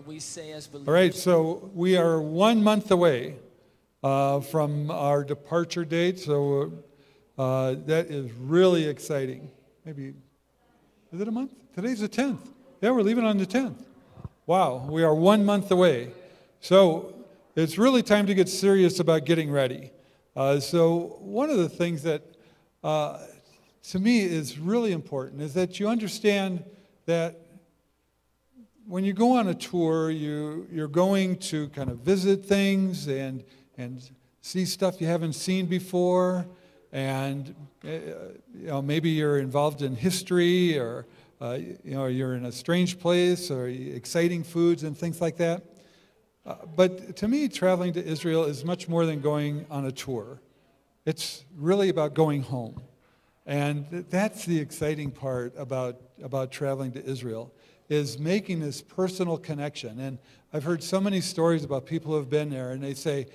that we say as believers? All right, so we are 1 month away from our departure date, so that is really exciting. Maybe, is it a month? Today's the 10th. Yeah, we're leaving on the 10th. Wow, we are 1 month away. So it's really time to get serious about getting ready. So one of the things that to me is really important is that you understand that when you go on a tour, you're going to kind of visit things and see stuff you haven't seen before, and maybe you're involved in history, or you're in a strange place, or exciting foods and things like that. But to me, traveling to Israel is much more than going on a tour. It's really about going home. And that's the exciting part about traveling to Israel, is making this personal connection. And I've heard so many stories about people who have been there, and they say,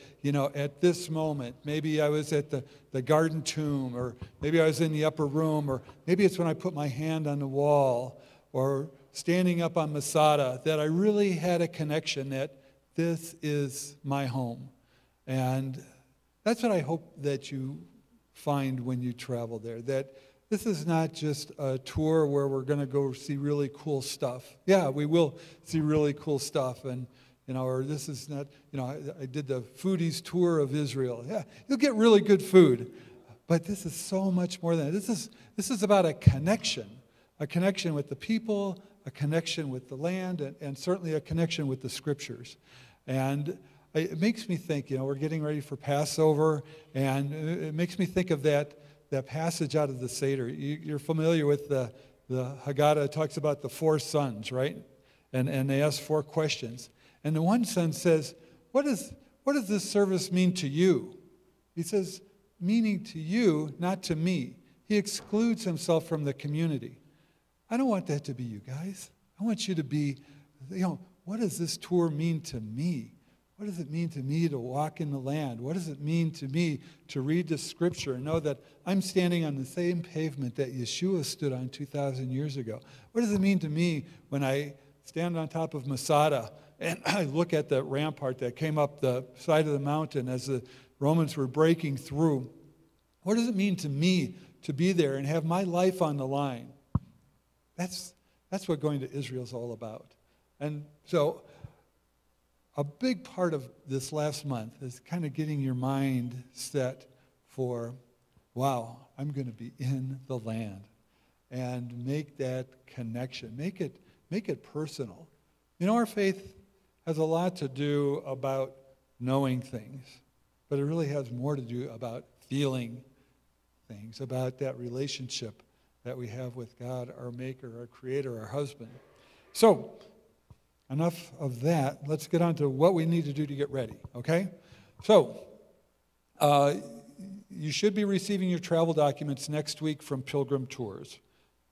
at this moment, maybe I was at the Garden Tomb, or maybe I was in the upper room, or maybe it's when I put my hand on the wall, or standing up on Masada, that I really had a connection that this is my home. And that's what I hope that you find when you travel there, that this is not just a tour where we're going to go see really cool stuff. Yeah, we will see really cool stuff, and or this is not, I did the foodies tour of Israel. Yeah, you'll get really good food, but this is so much more than that. This is about a connection with the people, a connection with the land, and certainly a connection with the Scriptures. And it makes me think, we're getting ready for Passover, and it makes me think of that passage out of the Seder. You're familiar with the Haggadah. It talks about the 4 sons, right? And they ask 4 questions. And the one son says, what does this service mean to you? He says, meaning to you, not to me. He excludes himself from the community. I don't want that to be you guys. I want you to be, what does this tour mean to me? What does it mean to me to walk in the land? What does it mean to me to read the Scripture and know that I'm standing on the same pavement that Yeshua stood on 2,000 years ago? What does it mean to me when I stand on top of Masada and I look at the rampart that came up the side of the mountain as the Romans were breaking through? What does it mean to me to be there and have my life on the line? That's what going to Israel is all about. And so a big part of this last month is kind of getting your mind set for, wow, I'm going to be in the land, and make that connection. Make it personal. Our faith has a lot to do about knowing things, but it really has more to do about feeling things, about that relationship that we have with God, our Maker, our Creator, our husband. So, enough of that. Let's get on to what we need to do to get ready, okay? So, you should be receiving your travel documents next week from Pilgrim Tours.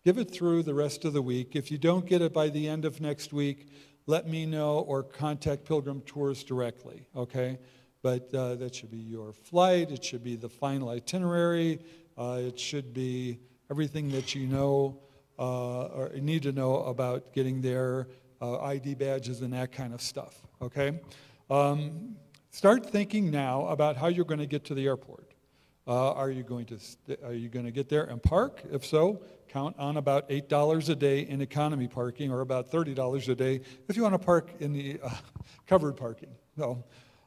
Give it through the rest of the week. If you don't get it by the end of next week, let me know or contact Pilgrim Tours directly, okay? But that should be your flight. It should be the final itinerary. It should be everything that you know or need to know about getting there, ID badges and that kind of stuff, okay? Start thinking now about how you're going to get to the airport. Are you going to get there and park? If so, count on about $8 a day in economy parking, or about $30 a day if you want to park in the covered parking. No.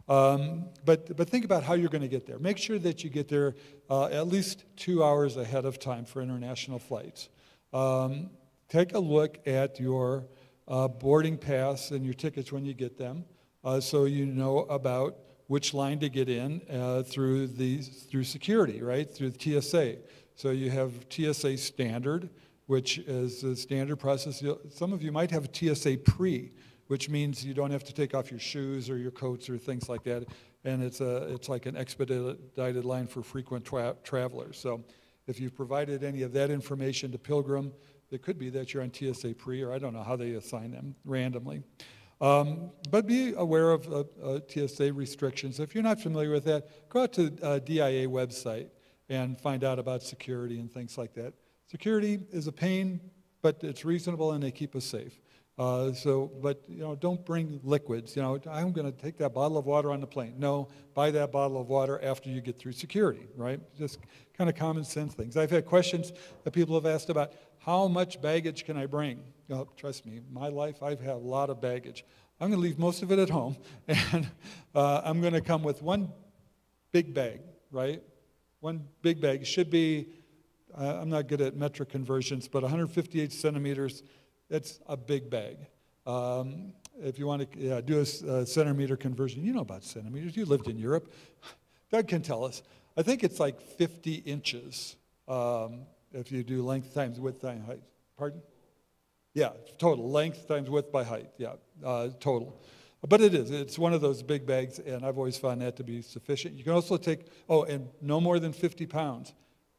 But think about how you're going to get there. Make sure that you get there at least 2 hours ahead of time for international flights. Take a look at your boarding pass and your tickets when you get them, so you know about which line to get in through security, right? Through the TSA. So you have TSA Standard, which is a standard process. Some of you might have a TSA Pre, which means you don't have to take off your shoes or your coats or things like that. And it's like an expedited line for frequent travelers. So if you've provided any of that information to Pilgrim, it could be that you're on TSA Pre, or I don't know how they assign them randomly. But be aware of TSA restrictions. If you're not familiar with that, go out to DIA website and find out about security and things like that. Security is a pain, but it's reasonable and they keep us safe. But don't bring liquids. I'm going to take that bottle of water on the plane. No, buy that bottle of water after you get through security, right? Just kind of common sense things. I've had questions that people have asked about how much baggage can I bring? Trust me, my life, I've had a lot of baggage. I'm going to leave most of it at home, and I'm going to come with one big bag, right? One big bag should be, I'm not good at metric conversions, but 158 centimeters. That's a big bag. If you want to do a centimeter conversion, you know about centimeters. You lived in Europe. Doug can tell us. I think it's like 50 inches if you do length times width times height. Pardon? Yeah, total. Length times width by height. Yeah, total. But it's one of those big bags, and I've always found that to be sufficient. You can also take, and no more than 50 pounds.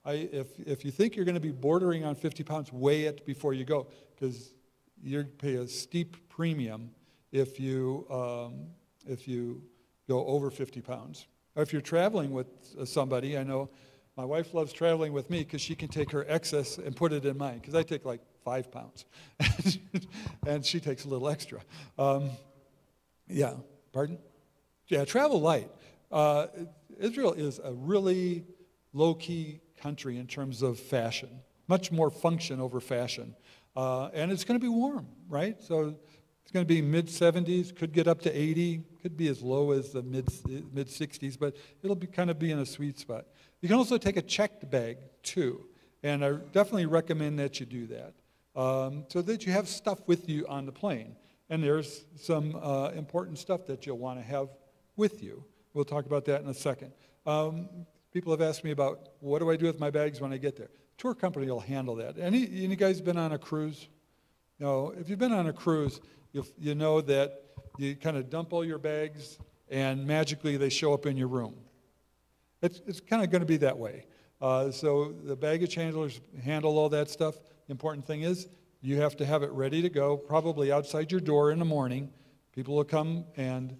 If you think you're going to be bordering on 50 pounds, weigh it before you go, because you pay a steep premium if you go over 50 pounds. Or if you're traveling with somebody, I know my wife loves traveling with me because she can take her excess and put it in mine, because I take like 5 pounds, and she takes a little extra. Yeah, pardon? Yeah, travel light. Israel is a really low-key country in terms of fashion, much more function over fashion. And it's going to be warm, right? So it's going to be mid-70s, could get up to 80, could be as low as the mid-60s, but it'll kind of be in a sweet spot. You can also take a checked bag, too, and I definitely recommend that you do that, so that you have stuff with you on the plane. And there's some important stuff that you'll want to have with you. We'll talk about that in a second. People have asked me about, what do I do with my bags when I get there? Tour company will handle that. Any guys been on a cruise? No, if you've been on a cruise, you know that you kind of dump all your bags and magically they show up in your room. It's kind of going to be that way. So the baggage handlers handle all that stuff. The important thing is you have to have it ready to go, probably outside your door in the morning. People will come and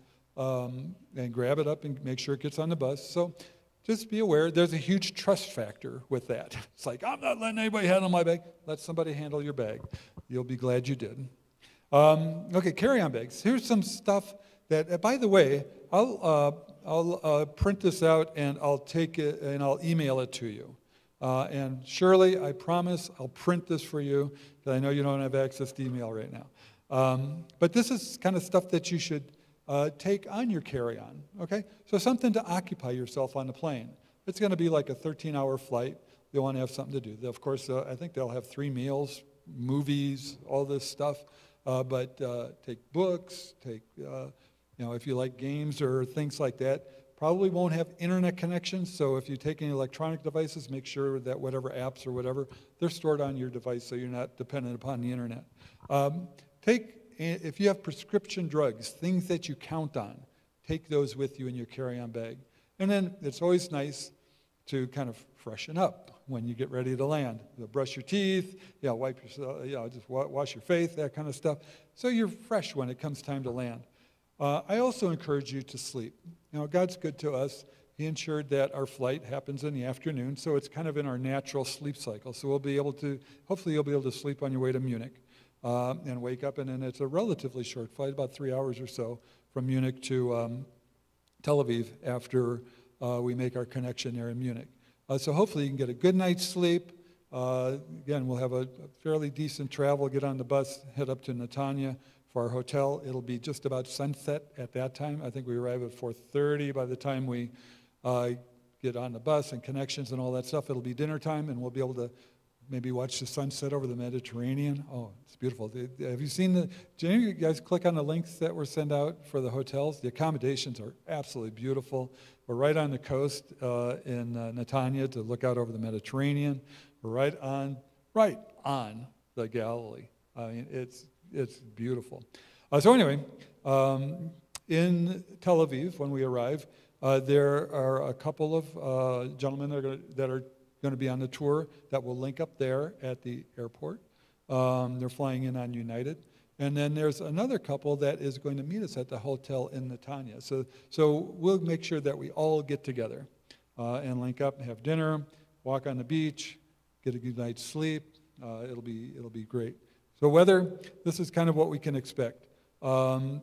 grab it up and make sure it gets on the bus. So just be aware, there's a huge trust factor with that. It's like, I'm not letting anybody handle my bag. Let somebody handle your bag. You'll be glad you did. Okay, carry-on bags. Here's some stuff that, by the way, I'll print this out and I'll take it and I'll email it to you. And Shirley, I promise I'll print this for you, because I know you don't have access to email right now. But this is kind of stuff that you should take on your carry-on, okay? So something to occupy yourself on the plane. It's going to be like a 13-hour flight. You'll want to have something to do. Of course, I think they'll have 3 meals, movies, all this stuff. But take books, if you like games or things like that. Probably won't have internet connections, so if you take any electronic devices, make sure that whatever apps or whatever, they're stored on your device so you're not dependent upon the internet. If you have prescription drugs, things that you count on, take those with you in your carry-on bag. And then it's always nice to kind of freshen up when you get ready to land. Brush your teeth, wipe yourself, just wash your face, that kind of stuff. So you're fresh when it comes time to land. I also encourage you to sleep. God's good to us. He ensured that our flight happens in the afternoon, so it's kind of in our natural sleep cycle. So hopefully you'll be able to sleep on your way to Munich and wake up, and then it's a relatively short flight, about 3 hours or so from Munich to Tel Aviv after we make our connection there in Munich. So hopefully you can get a good night's sleep. Again, we'll have a fairly decent travel, get on the bus, head up to Netanya for our hotel. It'll be just about sunset at that time. I think we arrive at 4:30. By the time we get on the bus and connections and all that stuff, it'll be dinner time, and we'll be able to maybe watch the sunset over the Mediterranean. Oh, it's beautiful. Have you seen did any of you guys click on the links that were sent out for the hotels? The accommodations are absolutely beautiful. We're right on the coast in Netanya to look out over the Mediterranean. We're right on the Galilee. I mean, it's beautiful. So anyway, in Tel Aviv, when we arrive, there are a couple of gentlemen that are going to be on the tour that will link up there at the airport. They're flying in on United. And then there's another couple that is going to meet us at the hotel in Netanya. So we'll make sure that we all get together and link up and have dinner, walk on the beach, get a good night's sleep. It'll be great. So weather, this is kind of what we can expect. Kind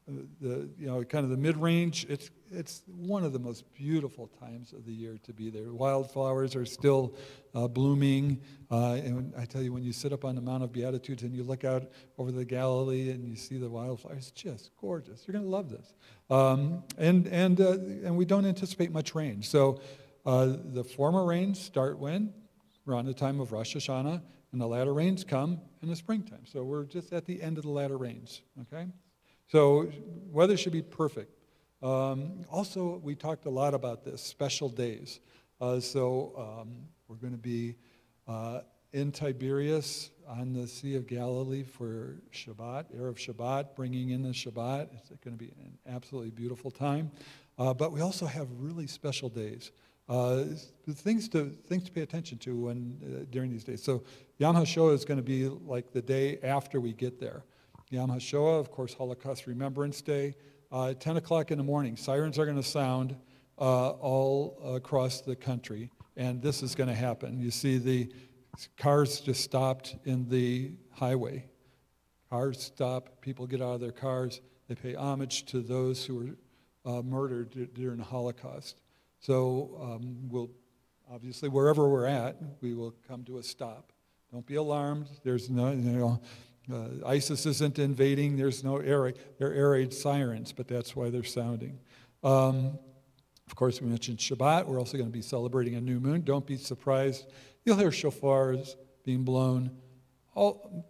of the mid-range, it's one of the most beautiful times of the year to be there. Wildflowers are still blooming, and I tell you, when you sit up on the Mount of Beatitudes and you look out over the Galilee and you see the wildflowers, it's just gorgeous. You're going to love this. And we don't anticipate much rain. So the former rains start when? Around the time of Rosh Hashanah, and the latter rains come in the springtime. So we're just at the end of the latter rains, okay? So weather should be perfect. Also, we talked a lot about this, special days. We're going to be in Tiberias on the Sea of Galilee for Shabbat, Erev Shabbat, bringing in the Shabbat. It's going to be an absolutely beautiful time. But we also have really special days. Things to pay attention to during these days. So Yom HaShoah is going to be like the day after we get there. Yom HaShoah, of course, Holocaust Remembrance Day. 10 o'clock in the morning, sirens are going to sound all across the country, and this is going to happen. You see the cars just stopped in the highway. Cars stop, people get out of their cars, they pay homage to those who were murdered during the Holocaust. So we'll, obviously, wherever we're at, we will come to a stop. Don't be alarmed. There's no, ISIS isn't invading. There's no they're air raid sirens, but that's why they're sounding. Of course, we mentioned Shabbat. We're also going to be celebrating a new moon. Don't be surprised. You'll hear shofars being blown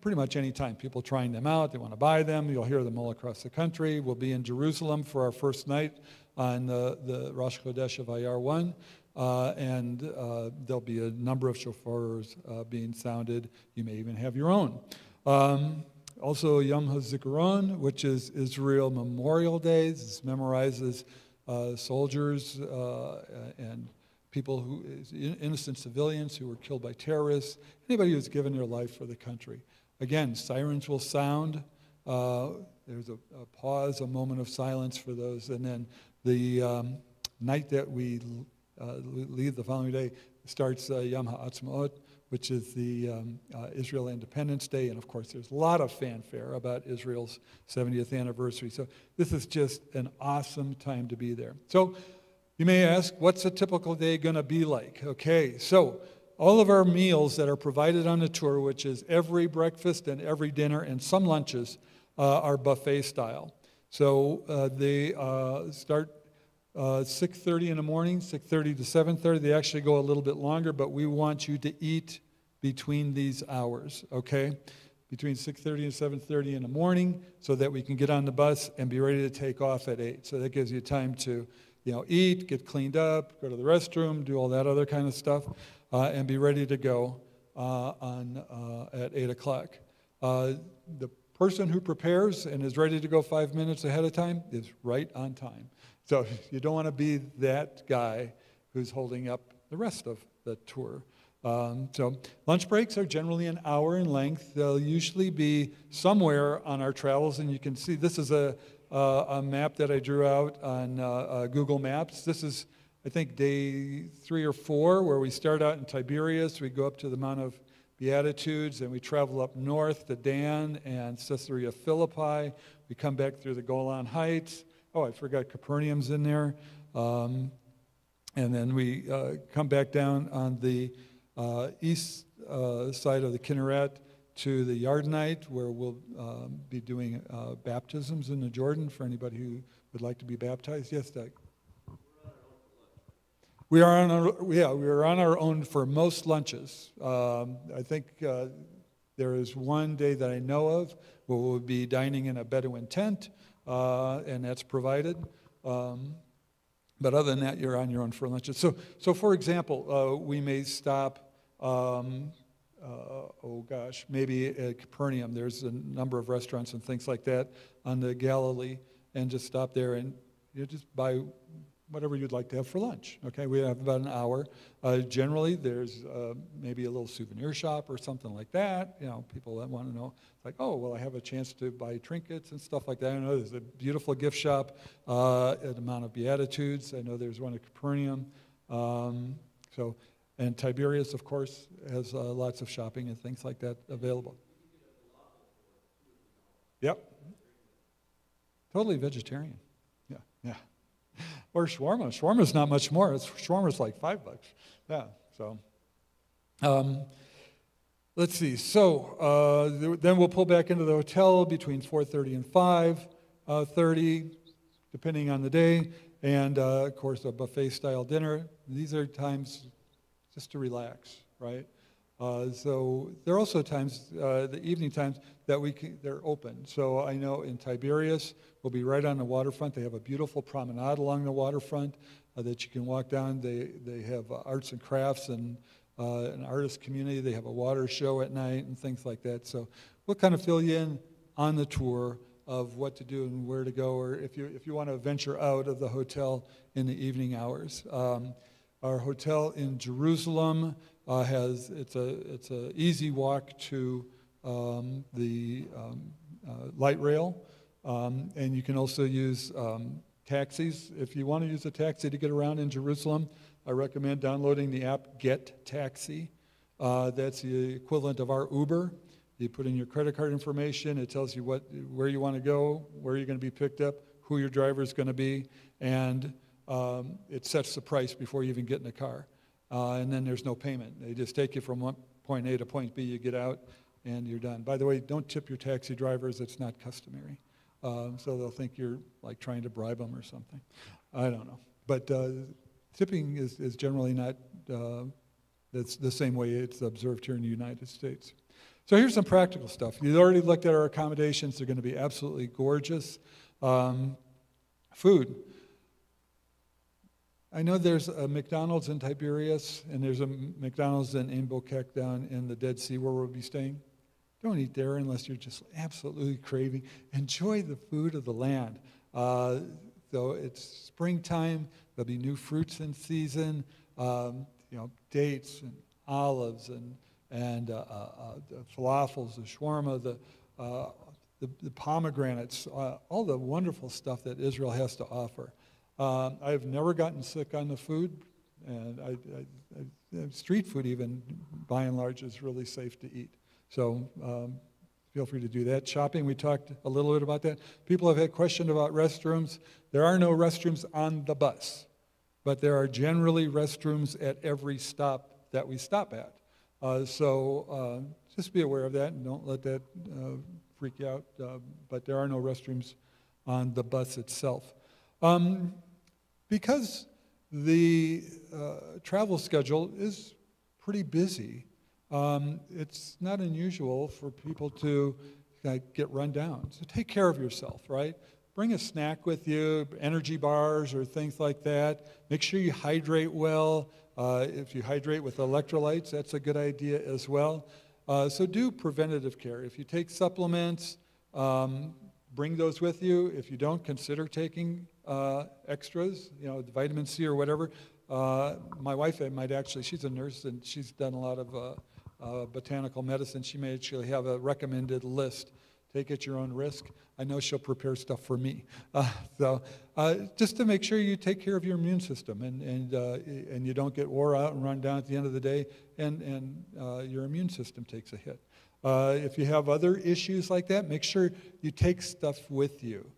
pretty much any time. People trying them out. They want to buy them. You'll hear them all across the country. We'll be in Jerusalem for our first night on the Rosh Chodesh of Iyar 1. And there'll be a number of shofars being sounded. You may even have your own. Also, Yom HaZikaron, which is Israel Memorial Day. This memorizes soldiers and people innocent civilians who were killed by terrorists, anybody who's given their life for the country. Again, sirens will sound. There's a pause, a moment of silence for those. And then the night that we leave the following day starts Yom HaAtzmaut, which is the Israel Independence Day. And of course, there's a lot of fanfare about Israel's 70th anniversary. So this is just an awesome time to be there. So you may ask, what's a typical day going to be like? Okay, so all of our meals that are provided on the tour, which is every breakfast and every dinner and some lunches, are buffet style. So they start 6:30 in the morning, 6:30 to 7:30. They actually go a little bit longer, but we want you to eat between these hours, okay? Between 6:30 and 7:30 in the morning, so that we can get on the bus and be ready to take off at 8. So that gives you time to, eat, get cleaned up, go to the restroom, do all that other kind of stuff, and be ready to go at 8 o'clock. The person who prepares and is ready to go 5 minutes ahead of time is right on time. So you don't want to be that guy who's holding up the rest of the tour. So lunch breaks are generally an hour in length. They'll usually be somewhere on our travels, and you can see this is a map that I drew out on Google Maps. This is, I think, day 3 or 4, where we start out in Tiberias. We go up to the Mount of Beatitudes, and we travel up north to Dan and Caesarea Philippi. We come back through the Golan Heights. Oh, I forgot Capernaum's in there. And then we come back down on the east side of the Kinneret to the Yardenite, where we'll be doing baptisms in the Jordan for anybody who would like to be baptized. Yes, Doug? We are on our own for most lunches. I think there is one day that I know of where we'll be dining in a Bedouin tent, and that's provided. But other than that, you're on your own for lunches. So for example, we may stop, maybe at Capernaum. There's a number of restaurants and things like that on the Galilee, and just stop there and just buy whatever you'd like to have for lunch. Okay, we have about an hour. Generally, there's maybe a little souvenir shop or something like that. People that want to know, like, oh, well, I have a chance to buy trinkets and stuff like that. I know there's a beautiful gift shop at the Mount of Beatitudes. I know there's one at Capernaum. And Tiberias, of course, has lots of shopping and things like that available. Yep. Totally vegetarian. Yeah, yeah. Or shawarma. Shawarma's not much more. Shawarma's like $5. Yeah, so. Let's see. So then we'll pull back into the hotel between 4:30 and 5:30, depending on the day. And, of course, a buffet-style dinner. These are times just to relax, right? So there are also times, the evening times, that they're open. So I know in Tiberias, we'll be right on the waterfront. They have a beautiful promenade along the waterfront that you can walk down. They have arts and crafts and an artist community. They have a water show at night and things like that. So we'll kind of fill you in on the tour of what to do and where to go, or if you want to venture out of the hotel in the evening hours. Our hotel in Jerusalem it's a easy walk to the light rail, and you can also use taxis. If you want to use a taxi to get around in Jerusalem, I recommend downloading the app Get Taxi. That's the equivalent of our Uber. You put in your credit card information. It tells you where you want to go, where you're going to be picked up, who your driver is going to be, and it sets the price before you even get in the car. And then there's no payment. They just take you from point A to point B. You get out, and you're done. By the way, don't tip your taxi drivers. It's not customary. So they'll think you're like trying to bribe them or something. I don't know. But tipping is generally not that's the same way it's observed here in the United States. So here's some practical stuff. You've already looked at our accommodations. They're going to be absolutely gorgeous. Food. I know there's a McDonald's in Tiberias, and there's a McDonald's in Ein Bokek down in the Dead Sea where we'll be staying. Don't eat there unless you're just absolutely craving. Enjoy the food of the land. So it's springtime. There'll be new fruits in season. Dates and olives and the falafels, the shawarma, the pomegranates, all the wonderful stuff that Israel has to offer. I've never gotten sick on the food, and street food even, by and large, is really safe to eat. So feel free to do that. Shopping, we talked a little bit about that. People have had questions about restrooms. There are no restrooms on the bus, but there are generally restrooms at every stop that we stop at. So just be aware of that and don't let that freak you out. But there are no restrooms on the bus itself. Because the travel schedule is pretty busy, it's not unusual for people to get run down. So take care of yourself, right? Bring a snack with you, energy bars or things like that. Make sure you hydrate well. If you hydrate with electrolytes, that's a good idea as well. So do preventative care. If you take supplements, bring those with you. If you don't, consider taking extras, vitamin C or whatever. My wife might actually, she's a nurse and she's done a lot of botanical medicine. She may actually have a recommended list. Take at your own risk. I know she'll prepare stuff for me. So just to make sure you take care of your immune system and you don't get wore out and run down at the end of the day and your immune system takes a hit. If you have other issues like that, make sure you take stuff with you.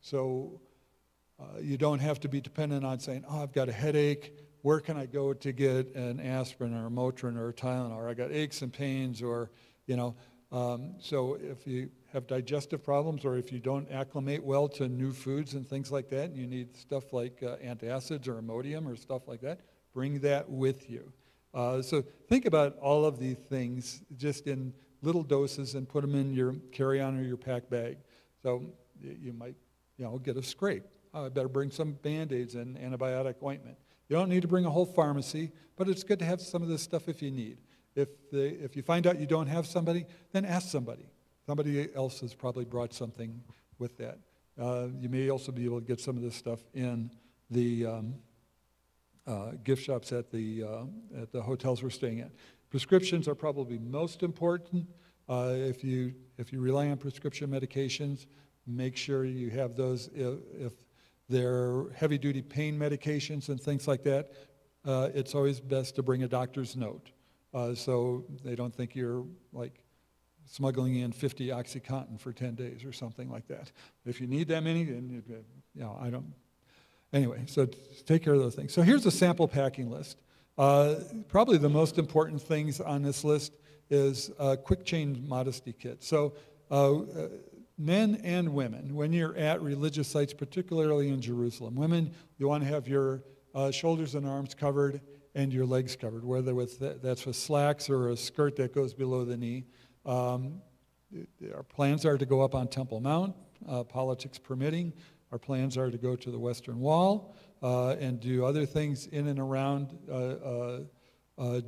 So you don't have to be dependent on saying, oh, I've got a headache. Where can I go to get an aspirin or a Motrin or a Tylenol? Or I got aches and pains or, so if you have digestive problems or if you don't acclimate well to new foods and things like that, and you need stuff like antacids or Imodium or stuff like that, bring that with you. So think about all of these things just in little doses and put them in your carry-on or your pack bag. So you might, get a scrape. Oh, I better bring some Band-Aids and antibiotic ointment. You don't need to bring a whole pharmacy, but it's good to have some of this stuff if you need. If you find out you don't have somebody, then ask somebody. Somebody else has probably brought something with that. You may also be able to get some of this stuff in the gift shops at the hotels we're staying at. Prescriptions are probably most important. If you rely on prescription medications, make sure you have those. If they're heavy-duty pain medications and things like that, it's always best to bring a doctor's note. So they don't think you're like smuggling in 50 OxyContin for 10 days or something like that. If you need that many, then I don't. Anyway, so take care of those things. So here's a sample packing list. Probably the most important things on this list is a quick chain modesty kit. So men and women, when you're at religious sites, particularly in Jerusalem, women, you want to have your shoulders and arms covered and your legs covered, whether that's with slacks or a skirt that goes below the knee. Our plans are to go up on Temple Mount, politics permitting. Our plans are to go to the Western Wall and do other things in and around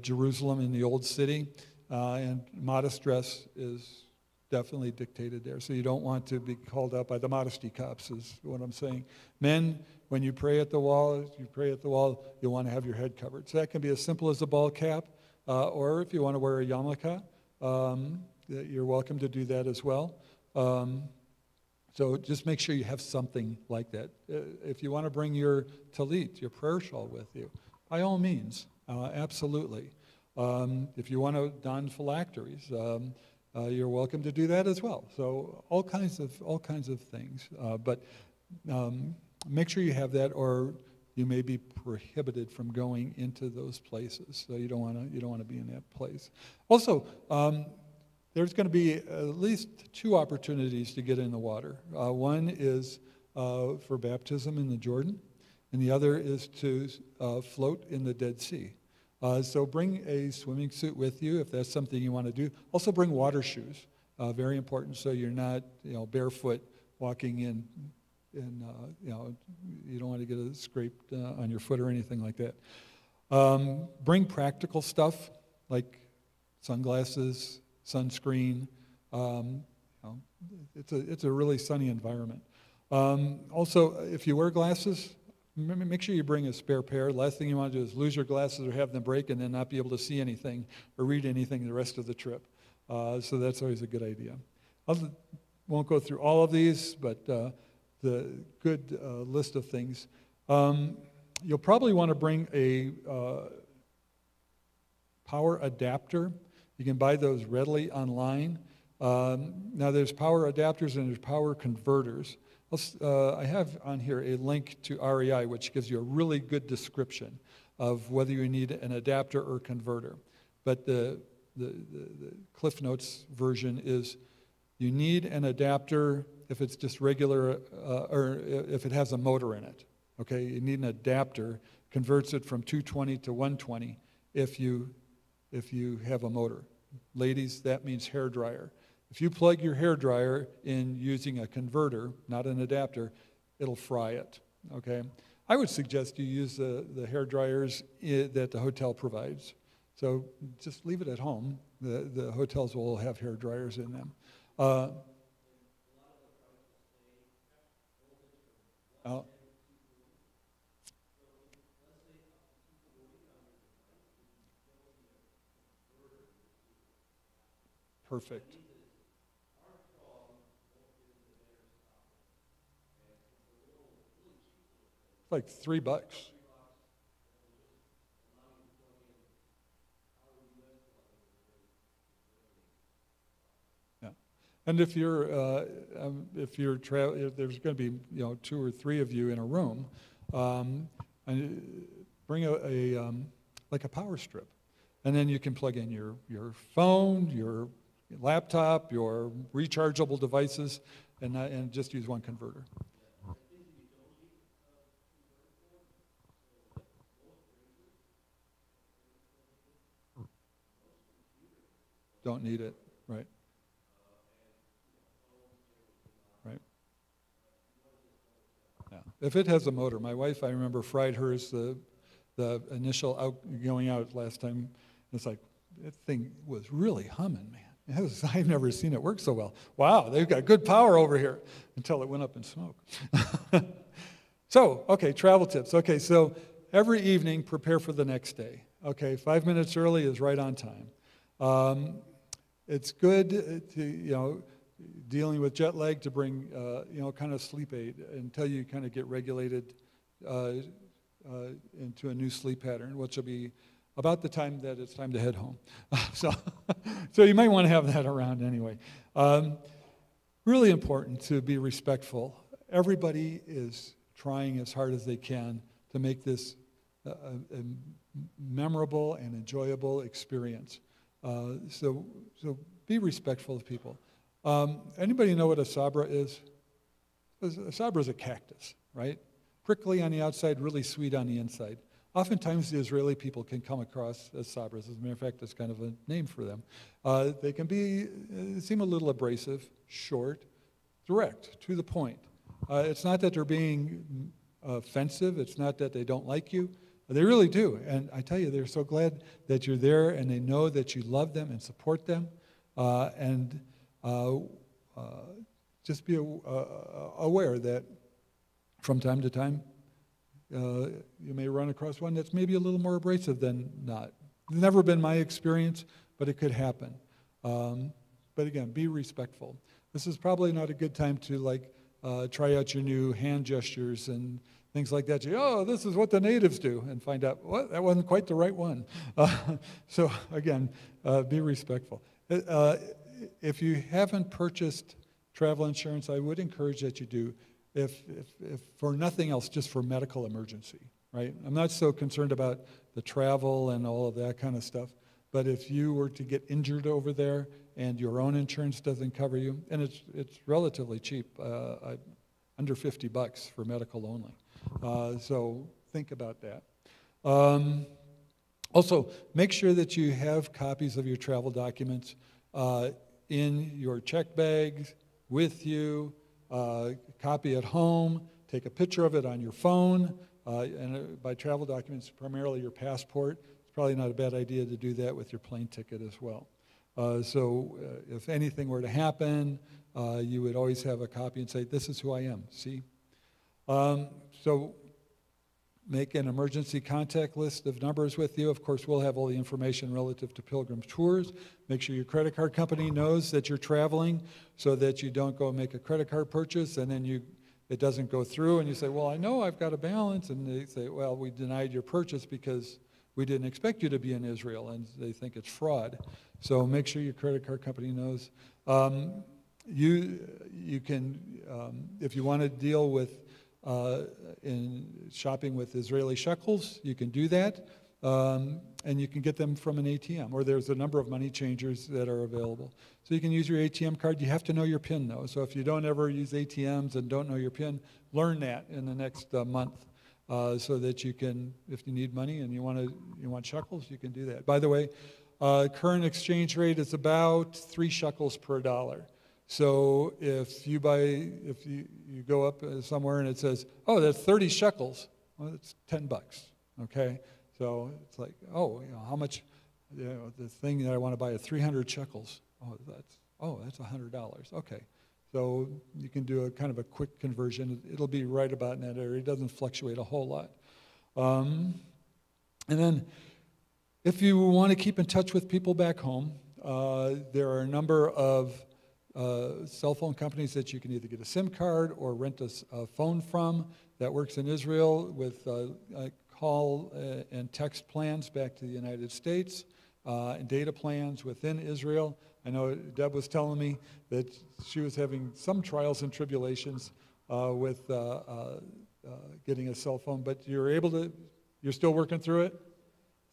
Jerusalem in the Old City. And modest dress is definitely dictated there. So you don't want to be called out by the modesty cops is what I'm saying. Men, when you pray at the wall, you'll want to have your head covered. So that can be as simple as a ball cap, or if you want to wear a yarmulke, you're welcome to do that as well. So just make sure you have something like that. If you want to bring your talit, your prayer shawl with you, by all means, absolutely. If you want to don phylacteries, you're welcome to do that as well. So all kinds of things. But make sure you have that, or you may be prohibited from going into those places. So you don't want to be in that place. Also, there's going to be at least 2 opportunities to get in the water. One is for baptism in the Jordan, and the other is to float in the Dead Sea. So bring a swimming suit with you if that's something you want to do. Also bring water shoes, very important, so you're not barefoot walking in, and you don't want to get it scraped on your foot or anything like that. Bring practical stuff like sunglasses, sunscreen. It's a really sunny environment. Also, if you wear glasses, make sure you bring a spare pair. Last thing you want to do is lose your glasses or have them break and then not be able to see anything or read anything the rest of the trip. So that's always a good idea. I won't go through all of these, but the good list of things. You'll probably want to bring a power adapter. You can buy those readily online. Now there's power adapters and there's power converters. I have on here a link to REI, which gives you a really good description of whether you need an adapter or converter. But the Cliff Notes version is you need an adapter if it's just regular, or if it has a motor in it. Okay, you need an adapter, converts it from 220 to 120 if you have a motor. Ladies, that means hair dryer. If you plug your hair dryer in using a converter, not an adapter, it'll fry it, okay? I would suggest you use the hair dryers that the hotel provides. So just leave it at home. The hotels will have hair dryers in them. Perfect. It's like $3. Yeah, and if there's going to be 2 or 3 of you in a room, and bring like a power strip, and then you can plug in your phone, your laptop, your rechargeable devices, and just use one converter. Don't need it, right? Right. Yeah. If it has a motor, my wife, I remember, fried hers the initial going out last time. It's like, that thing was really humming, man. I've never seen it work so well. Wow, they've got good power over here, until it went up in smoke. So, okay, travel tips. Okay, so every evening, prepare for the next day. Okay, 5 minutes early is right on time. It's good to, dealing with jet lag, to bring, kind of sleep aid until you kind of get regulated into a new sleep pattern, which will be about the time that it's time to head home. So you might want to have that around anyway. Really important to be respectful. Everybody is trying as hard as they can to make this a memorable and enjoyable experience. So be respectful of people. Anybody know what a sabra is? A sabra is a cactus, right? Prickly on the outside, really sweet on the inside. Oftentimes the Israeli people can come across as sabras. As a matter of fact, that's kind of a name for them. They can seem a little abrasive, short, direct, to the point. It's not that they're being offensive. It's not that they don't like you. They really do. And I tell you, they're so glad that you're there and they know that you love them and support them. Just be aware that from time to time, you may run across one that's maybe a little more abrasive than not. It's never been my experience, but it could happen. But again, be respectful. This is probably not a good time to try out your new hand gestures and things like that. Oh, this is what the natives do, and find out, what, that wasn't quite the right one. So again, be respectful. If you haven't purchased travel insurance, I would encourage that you do. If for nothing else, just for medical emergency, right? I'm not so concerned about the travel and all of that kind of stuff, but if you were to get injured over there and your own insurance doesn't cover you, and it's relatively cheap, under $50 for medical only. So think about that. Also, make sure that you have copies of your travel documents in your check bags, with you, copy at home, take a picture of it on your phone, and by travel documents, primarily your passport. It's probably not a bad idea to do that with your plane ticket as well. So if anything were to happen, you would always have a copy and say, this is who I am, see? So make an emergency contact list of numbers with you. Of course, we'll have all the information relative to Pilgrim Tours. Make sure your credit card company knows that you're traveling so that you don't go make a credit card purchase and then it doesn't go through and you say, well, I know I've got a balance. And they say, well, we denied your purchase because we didn't expect you to be in Israel, and they think it's fraud. So make sure your credit card company knows. You can, if you want to deal with in shopping with Israeli shekels, you can do that, and you can get them from an ATM, or there's a number of money changers that are available. So you can use your ATM card. You have to know your PIN, though. So if you don't ever use ATMs and don't know your PIN, learn that in the next month, so that you can, if you need money and you want shekels, you can do that. By the way, current exchange rate is about 3 shekels per dollar. So if you go up somewhere and it says, oh, that's 30 shekels, well, it's $10, okay? So it's like, oh, how much, the thing that I want to buy is 300 shekels. Oh, that's $100, okay. So you can do a kind of a quick conversion. It'll be right about in that area. It doesn't fluctuate a whole lot. And then if you want to keep in touch with people back home, there are a number of cell phone companies that you can either get a SIM card or rent a phone from that works in Israel with call and text plans back to the United States, and data plans within Israel. I know Deb was telling me that she was having some trials and tribulations with getting a cell phone, but you're still working through it?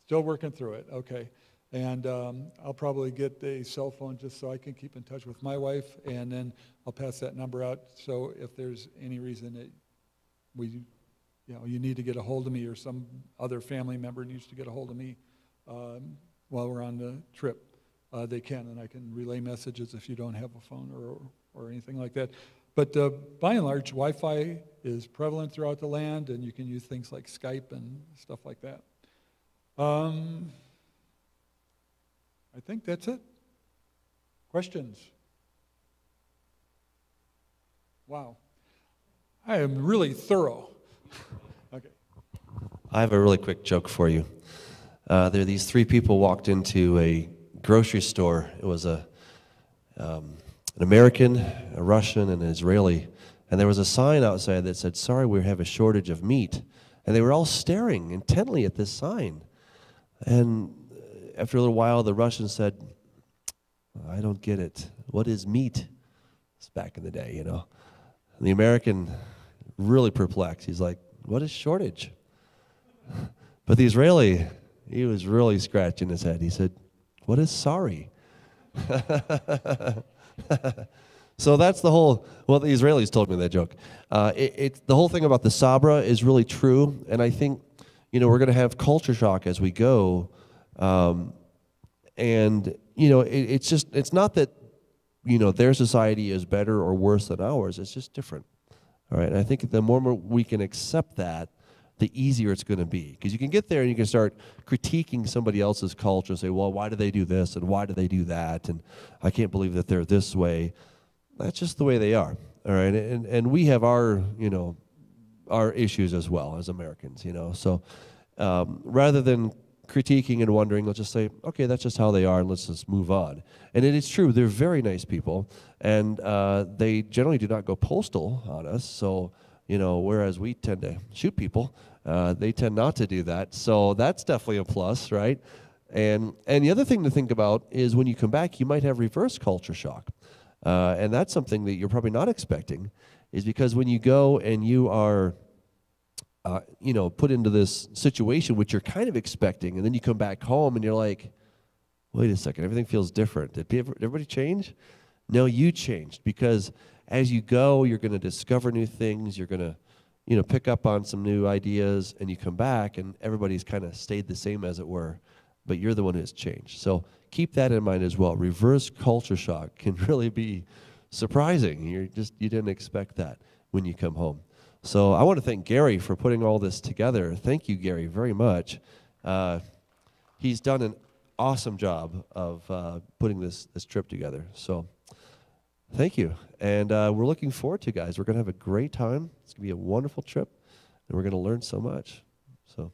Still working through it, okay. And I'll probably get a cell phone just so I can keep in touch with my wife, and then I'll pass that number out. So if there's any reason that you need to get a hold of me, or some other family member needs to get a hold of me while we're on the trip, they can, and I can relay messages if you don't have a phone or anything like that. But by and large, Wi-Fi is prevalent throughout the land, and you can use things like Skype and stuff like that. I think that's it. Questions? Wow. I am really thorough. Okay. I have a really quick joke for you. There are these 3 people walked into a grocery store. It was an American, a Russian, and an Israeli. And there was a sign outside that said, "Sorry, we have a shortage of meat." And they were all staring intently at this sign. And after a little while, the Russian said, I don't get it. What is meat? It's back in the day, you know. And the American, really perplexed. He's like, what is shortage? But the Israeli, he was really scratching his head. He said, what is sorry? So that's the whole, well, the Israelis told me that joke. The whole thing about the Sabra is really true, and I think, you know, we're going to have culture shock as we go, and, you know, it's not that, you know, their society is better or worse than ours, it's just different, all right? And I think the more we can accept that, the easier it's going to be. Because you can get there and you can start critiquing somebody else's culture and say, well, why do they do this and why do they do that? And I can't believe that they're this way. That's just the way they are, all right? And we have our, you know, our issues as well as Americans, you know. So rather than critiquing and wondering, let's just say, okay, that's just how they are and let's just move on. And it is true, they're very nice people. And they generally do not go postal on us. So, you know, whereas we tend to shoot people, they tend not to do that. So that's definitely a plus, right? And the other thing to think about is when you come back, you might have reverse culture shock. And that's something that you're probably not expecting, is because when you go and you are, you know, put into this situation which you're kind of expecting, and then you come back home and you're like, wait a second, everything feels different. Did everybody change? No, you changed, because as you go, you're going to discover new things. You're going to, you know, pick up on some new ideas, and you come back, and everybody's kind of stayed the same as it were, but you're the one who's changed. So keep that in mind as well. Reverse culture shock can really be surprising. You didn't expect that when you come home. So I want to thank Gary for putting all this together. Thank you, Gary, very much. He's done an awesome job of putting this trip together. So thank you. And we're looking forward to it, guys. We're going to have a great time. It's going to be a wonderful trip, and we're going to learn so much. So.